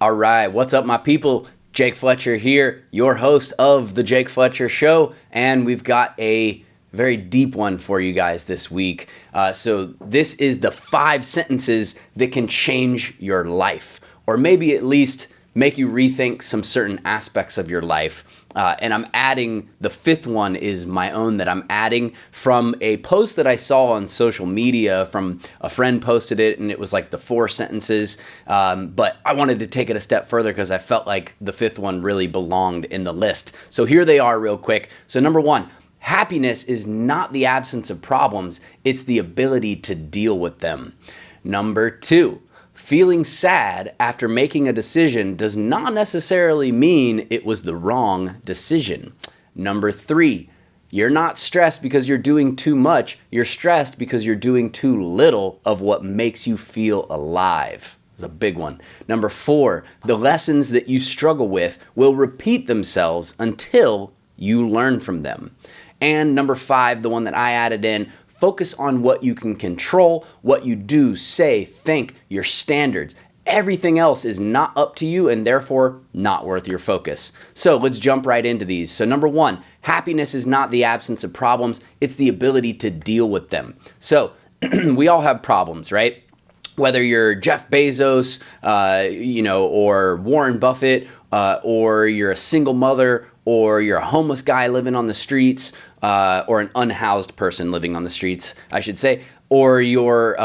All right, what's up, my people? Jake Fletcher here, your host of the Jake Fletcher Show, and we've got a very deep one for you guys this week. So this is the 5 sentences that can change your life, or maybe at least make you rethink some certain aspects of your life. And I'm adding, the 5th one is my own that I'm adding from a post that I saw on social media from a friend posted it, and it was like the 4 sentences. But I wanted to take it a step further because I felt like the 5th one really belonged in the list. So here they are real quick. So number 1, happiness is not the absence of problems, it's the ability to deal with them. Number 2, feeling sad after making a decision does not necessarily mean it was the wrong decision. Number 3, you're not stressed because you're doing too much. You're stressed because you're doing too little of what makes you feel alive. It's a big one. Number 4, the lessons that you struggle with will repeat themselves until you learn from them. And number 5, the one that I added in, focus on what you can control, what you do, say, think, your standards. Everything else is not up to you and therefore not worth your focus. So let's jump right into these. So number 1, happiness is not the absence of problems, it's the ability to deal with them. So we all have problems, right? Whether you're Jeff Bezos, or Warren Buffett, or you're a single mother, or you're a homeless guy living on the streets, or an unhoused person living on the streets, I should say, or you're,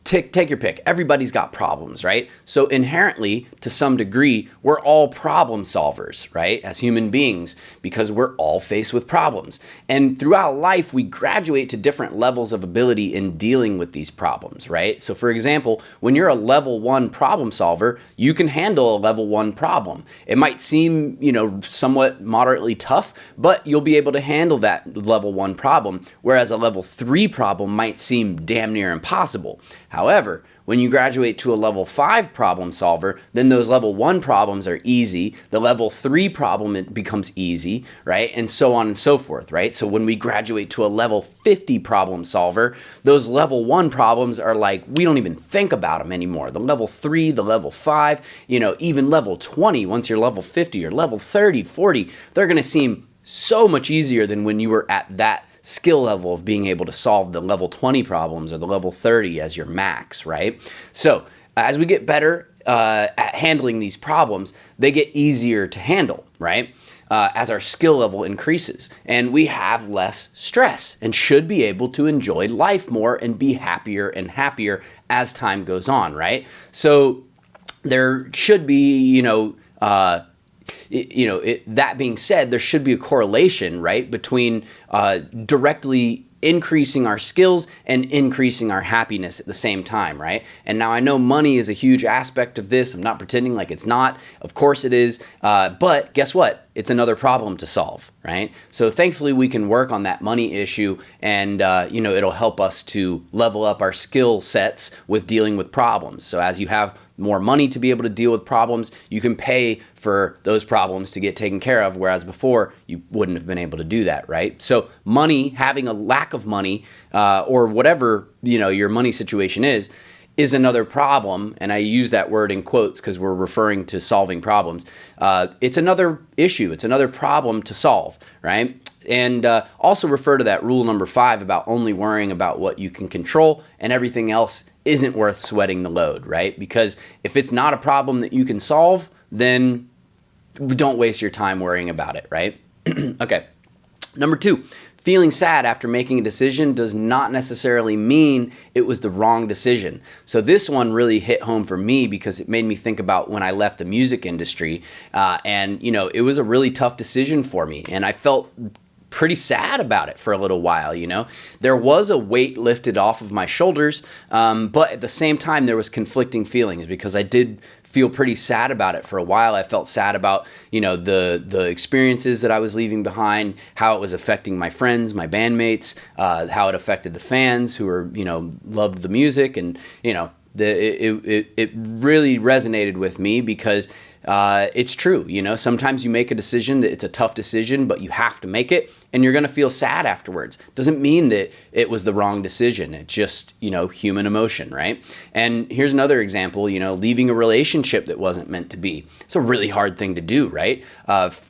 take your pick. Everybody's got problems, right? So inherently, to some degree, we're all problem solvers, right? As human beings, because we're all faced with problems. And throughout life, we graduate to different levels of ability in dealing with these problems, right? So for example, when you're a level 1 problem solver, you can handle a level 1 problem. It might seem, somewhat moderately tough, but you'll be able to handle that level 1 problem, whereas a level 3 problem might seem damn near impossible. However, when you graduate to a level 5 problem solver, then those level 1 problems are easy. The level 3 problem, it becomes easy, right? And so on and so forth, right? So when we graduate to a level 50 problem solver, those level 1 problems are like, we don't even think about them anymore. The level 3, the level 5, even level 20, once you're level 50 or level 30, 40, they're going to seem so much easier than when you were at that skill level of being able to solve the level 20 problems or the level 30 as your max, right? So as we get better at handling these problems, they get easier to handle, right? As our skill level increases, and we have less stress and should be able to enjoy life more and be happier and happier as time goes on, right? So there should be, that being said, there should be a correlation, right, between directly increasing our skills and increasing our happiness at the same time, right? And now I know money is a huge aspect of this. I'm not pretending like it's not. Of course it is. But guess what? It's another problem to solve, right? So thankfully we can work on that money issue and, it'll help us to level up our skill sets with dealing with problems. So as you have more money to be able to deal with problems, you can pay for those problems to get taken care of, whereas before you wouldn't have been able to do that, right? So money, having a lack of money, or whatever, your money situation is another problem, and I use that word in quotes because we're referring to solving problems. It's another issue. It's another problem to solve, right? And also refer to that rule number 5 about only worrying about what you can control and everything else isn't worth sweating the load, right? Because if it's not a problem that you can solve, then don't waste your time worrying about it, right? Okay. Number 2, feeling sad after making a decision does not necessarily mean it was the wrong decision. So this one really hit home for me because it made me think about when I left the music industry. And it was a really tough decision for me. And I felt pretty sad about it for a little while, There was a weight lifted off of my shoulders, but at the same time, there was conflicting feelings because I did feel pretty sad about it for a while. I felt sad about, the experiences that I was leaving behind, how it was affecting my friends, my bandmates, how it affected the fans who were, loved the music. And, it really resonated with me because it's true. Sometimes you make a decision that it's a tough decision, but you have to make it. and you're going to feel sad afterwards. Doesn't mean that it was the wrong decision. It's just, human emotion, right? And here's another example, leaving a relationship that wasn't meant to be. It's a really hard thing to do, right?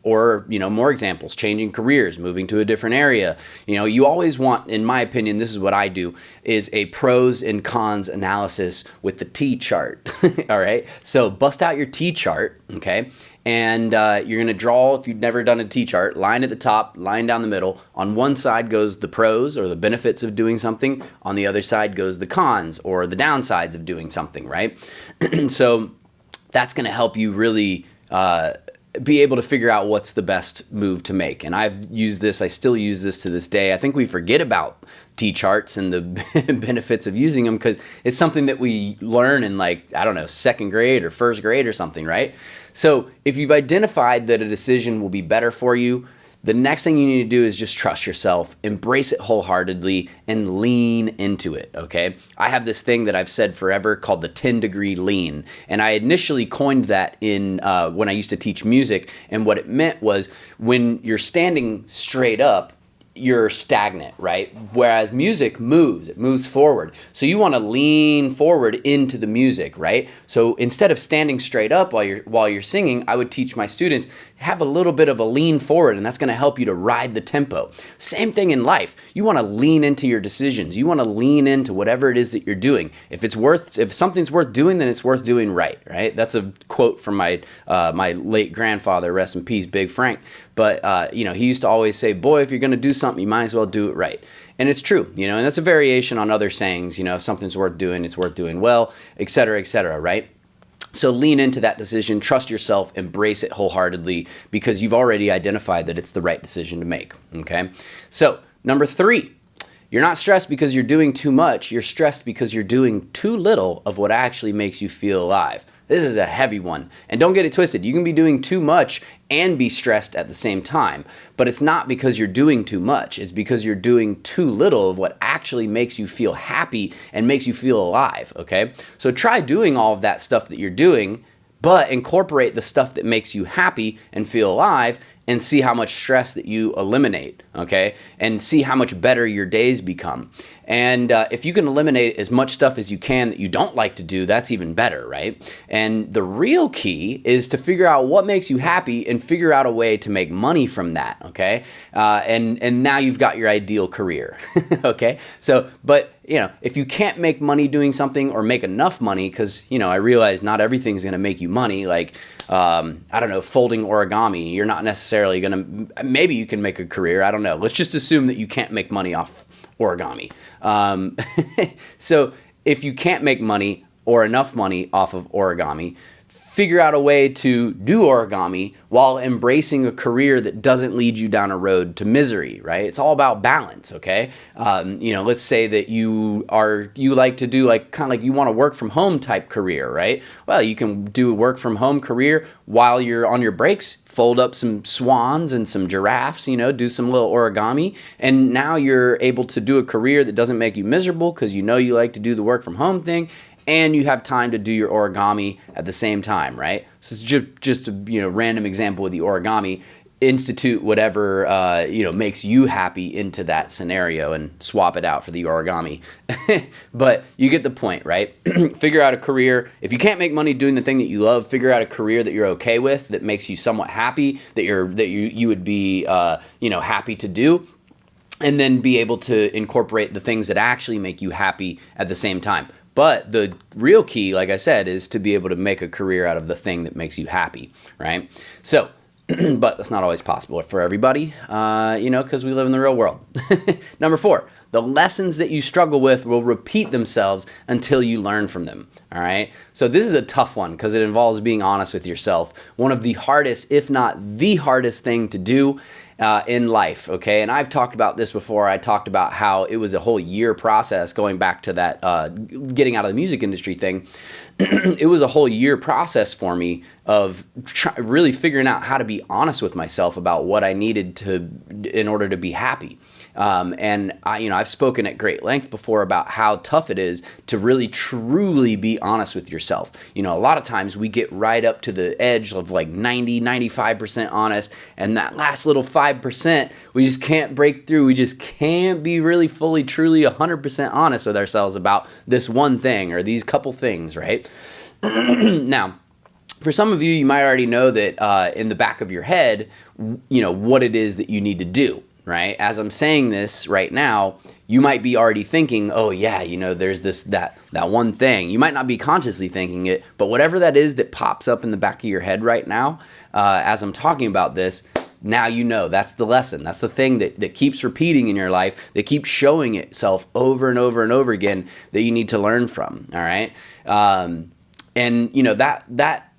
Or more examples, changing careers, moving to a different area. You always want, in my opinion, this is what I do, is a pros and cons analysis with the T chart. All right. So bust out your T chart. Okay. And you're going to draw, if you've never done a T-chart, line at the top, line down the middle. On one side goes the pros or the benefits of doing something. On the other side goes the cons or the downsides of doing something, right? So that's going to help you really be able to figure out what's the best move to make. And I've used this, I still use this to this day. I think we forget about T-charts and the benefits of using them because it's something that we learn in second grade or first grade or something, right? So if you've identified that a decision will be better for you, the next thing you need to do is just trust yourself, embrace it wholeheartedly, and lean into it, okay? I have this thing that I've said forever called the 10-degree lean, and I initially coined that in when I used to teach music, and what it meant was when you're standing straight up, you're stagnant, right? Whereas music moves, it moves forward. So you want to lean forward into the music, right? So instead of standing straight up while you're singing, I would teach my students, have a little bit of a lean forward, and that's going to help you to ride the tempo. Same thing in life. You want to lean into your decisions. You want to lean into whatever it is that you're doing. If something's worth doing, then it's worth doing right? That's a quote from my late grandfather, rest in peace, Big Frank. But he used to always say, boy, if you're going to do something, you might as well do it right. And it's true, and that's a variation on other sayings, if something's worth doing, it's worth doing well, et cetera, right? So lean into that decision, trust yourself, embrace it wholeheartedly because you've already identified that it's the right decision to make, okay? So number 3, you're not stressed because you're doing too much. You're stressed because you're doing too little of what actually makes you feel alive. This is a heavy one. And don't get it twisted. You can be doing too much and be stressed at the same time. But it's not because you're doing too much. It's because you're doing too little of what actually makes you feel happy and makes you feel alive, okay? So try doing all of that stuff that you're doing, but incorporate the stuff that makes you happy and feel alive and see how much stress that you eliminate, okay? And see how much better your days become. And if you can eliminate as much stuff as you can that you don't like to do, that's even better, right? And the real key is to figure out what makes you happy and figure out a way to make money from that, okay? And now you've got your ideal career, okay? So, but if you can't make money doing something or make enough money, because, I realize not everything's going to make you money, like, folding origami. You're not necessarily going to, maybe you can make a career. I don't know. Let's just assume that you can't make money off origami. So if you can't make money or enough money off of origami, figure out a way to do origami while embracing a career that doesn't lead you down a road to misery, right? It's all about balance, okay? Let's say that you like to do you want a work from home type career, right? Well, you can do a work from home career while you're on your breaks, fold up some swans and some giraffes, do some little origami, and now you're able to do a career that doesn't make you miserable because you like to do the work from home thing, and you have time to do your origami at the same time, right? So it's just a random example with the origami. Institute whatever makes you happy into that scenario and swap it out for the origami. But you get the point, right? Figure out a career. If you can't make money doing the thing that you love, figure out a career that you're okay with, that makes you somewhat happy, that you would be happy to do. And then be able to incorporate the things that actually make you happy at the same time. But the real key, like I said, is to be able to make a career out of the thing that makes you happy, right? So, but that's not always possible for everybody, because we live in the real world. Number 4, the lessons that you struggle with will repeat themselves until you learn from them, all right? So this is a tough one because it involves being honest with yourself. One of the hardest, if not the hardest thing to do in life, okay? And I've talked about this before. I talked about how it was a whole year process going back to that getting out of the music industry thing. It was a whole year process for me of really figuring out how to be honest with myself about what I needed in order to be happy. And I've spoken at great length before about how tough it is to really truly be honest with yourself. A lot of times we get right up to the edge of like 95% honest, and that last little 5%, we just can't break through. We just can't be really fully, truly 100% honest with ourselves about this one thing or these couple things, right? Now, for some of you, you might already know that in the back of your head, what it is that you need to do, right? As I'm saying this right now, you might be already thinking, oh yeah, there's that one thing. You might not be consciously thinking it, but whatever that is that pops up in the back of your head right now, as I'm talking about this, now that's the lesson. That's the thing that keeps repeating in your life, that keeps showing itself over and over and over again that you need to learn from, all right? And that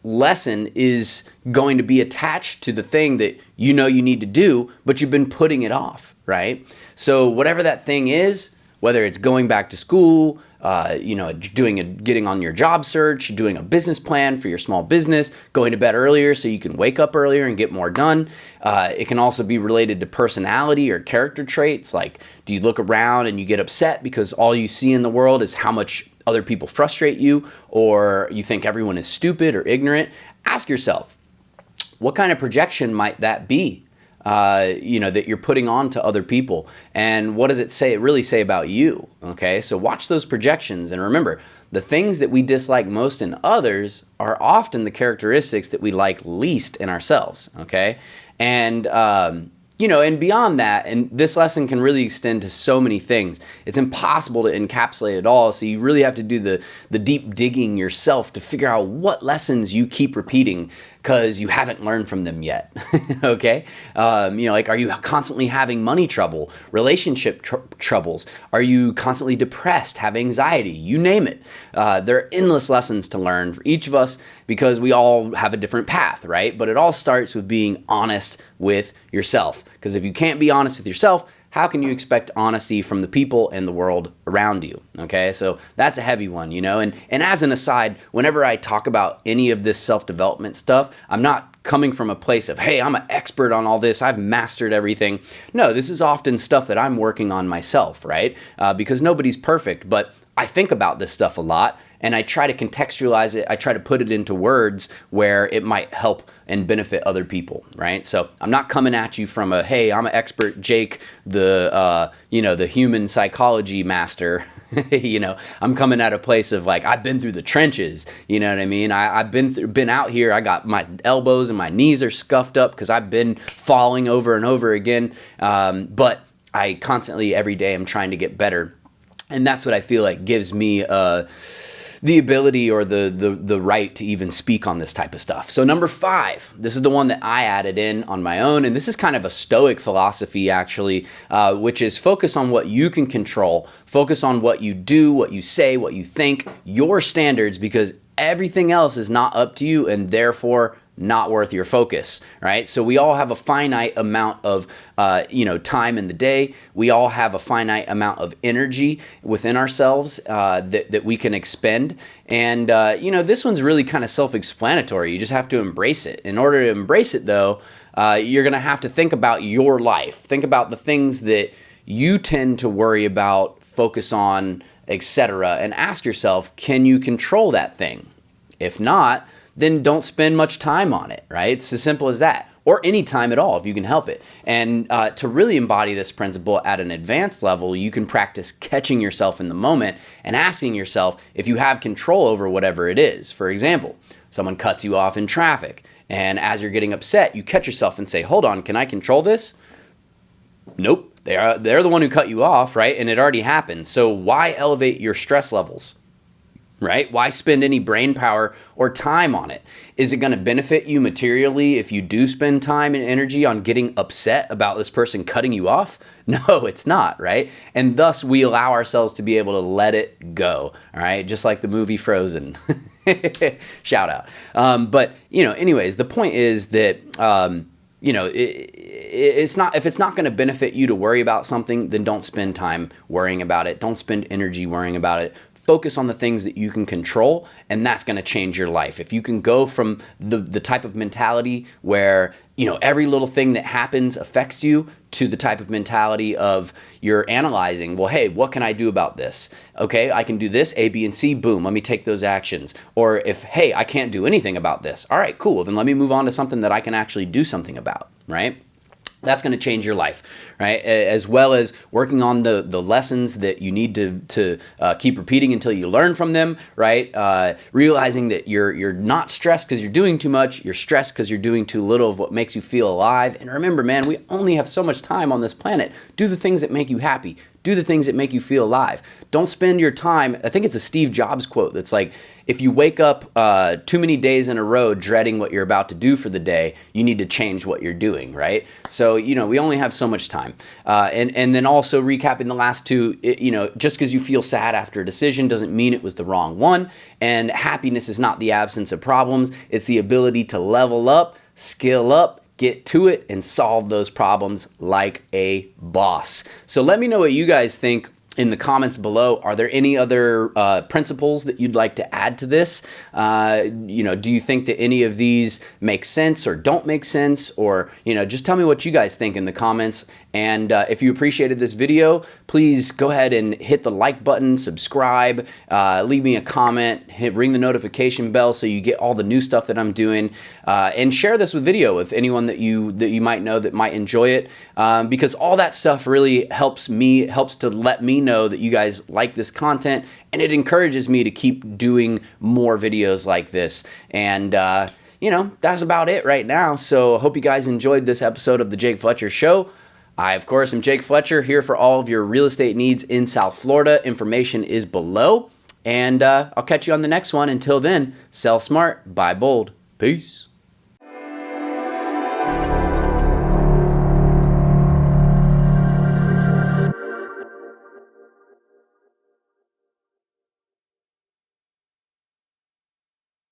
lesson is going to be attached to the thing that you need to do, but you've been putting it off, right? So whatever that thing is, whether it's going back to school, getting on your job search, doing a business plan for your small business, going to bed earlier so you can wake up earlier and get more done. It can also be related to personality or character traits. Like, do you look around and you get upset because all you see in the world is how much other people frustrate you, or you think everyone is stupid or ignorant? Ask yourself, what kind of projection might that be? That you're putting on to other people, and what does it really say about you? Okay, so watch those projections, and remember, the things that we dislike most in others are often the characteristics that we like least in ourselves. Okay, and and beyond that, and this lesson can really extend to so many things. It's impossible to encapsulate it all, so you really have to do the deep digging yourself to figure out what lessons you keep repeating because you haven't learned from them yet. Okay? Are you constantly having money trouble, relationship troubles? Are you constantly depressed, have anxiety? You name it. There are endless lessons to learn for each of us because we all have a different path, right? But it all starts with being honest with yourself. Because if you can't be honest with yourself, how can you expect honesty from the people and the world around you? Okay, so that's a heavy one, And as an aside, whenever I talk about any of this self-development stuff, I'm not coming from a place of, hey, I'm an expert on all this, I've mastered everything. No, this is often stuff that I'm working on myself, right? Because nobody's perfect, but I think about this stuff a lot, and I try to contextualize it. I try to put it into words where it might help and benefit other people, right? So I'm not coming at you from hey, I'm an expert, Jake, the human psychology master. I'm coming at a place of like, I've been through the trenches. You know what I mean? I've been out here. I got my elbows and my knees are scuffed up because I've been falling over and over again. But I constantly, every day, am trying to get better. And that's what I feel like gives me the ability or the right to even speak on this type of stuff. So number 5, this is the one that I added in on my own, and this is kind of a Stoic philosophy actually, which is focus on what you can control, focus on what you do, what you say, what you think, your standards, because everything else is not up to you and therefore not worth your focus, right? So we all have a finite amount of, time in the day. We all have a finite amount of energy within ourselves that we can expend. And, this one's really kind of self-explanatory. You just have to embrace it. In order to embrace it, though, you're going to have to think about your life. Think about the things that you tend to worry about, focus on, etc., and ask yourself, can you control that thing? If not, then don't spend much time on it, right? It's as simple as that. Or any time at all if you can help it. And to really embody this principle at an advanced level, you can practice catching yourself in the moment and asking yourself if you have control over whatever it is. For example, someone cuts you off in traffic, and as you're getting upset, you catch yourself and say, hold on, can I control this? Nope, they're the one who cut you off, right? And it already happened. So why elevate your stress levels? Right? Why spend any brain power or time on it? Is it going to benefit you materially if you do spend time and energy on getting upset about this person cutting you off? No, it's not, right? And thus we allow ourselves to be able to let it go, all right? Just like the movie Frozen. Shout out. But, anyways, the point is that, it's not, if it's not going to benefit you to worry about something, then don't spend time worrying about it. Don't spend energy worrying about it. focus on the things that you can control, and that's going to change your life. If you can go from the type of mentality where, every little thing that happens affects you, to the type of mentality of you're analyzing, well, hey, what can I do about this? Okay, I can do this, A, B, and C, boom, let me take those actions. Or if, hey, I can't do anything about this, all right, cool, then let me move on to something that I can actually do something about, right? That's going to change your life, right? As well as working on the lessons that you need to keep repeating until you learn from them, right? Realizing that you're not stressed because you're doing too much. You're stressed because you're doing too little of what makes you feel alive. And remember, man, we only have so much time on this planet. Do the things that make you happy. Do the things that make you feel alive. Don't spend your time. I think it's a Steve Jobs quote that's like, if you wake up too many days in a row dreading what you're about to do for the day, you need to change what you're doing, right? So, we only have so much time. And then also recapping the last two, just because you feel sad after a decision doesn't mean it was the wrong one. And happiness is not the absence of problems. It's the ability to level up, skill up, get to it, and solve those problems like a boss. So let me know what you guys think in the comments below. Are there any other principles that you'd like to add to this? Do you think that any of these make sense or don't make sense? Or, just tell me what you guys think in the comments. And if you appreciated this video, please go ahead and hit the like button, subscribe, leave me a comment, ring the notification bell so you get all the new stuff that I'm doing, and share this with anyone that you might know that might enjoy it, because all that stuff really helps to let me know that you guys like this content, and it encourages me to keep doing more videos like this. And that's about it right now. So I hope you guys enjoyed this episode of the Jake Fletcher Show. I, of course, am Jake Fletcher, here for all of your real estate needs in South Florida. Information is below, and I'll catch you on the next one. Until then, sell smart, buy bold. Peace.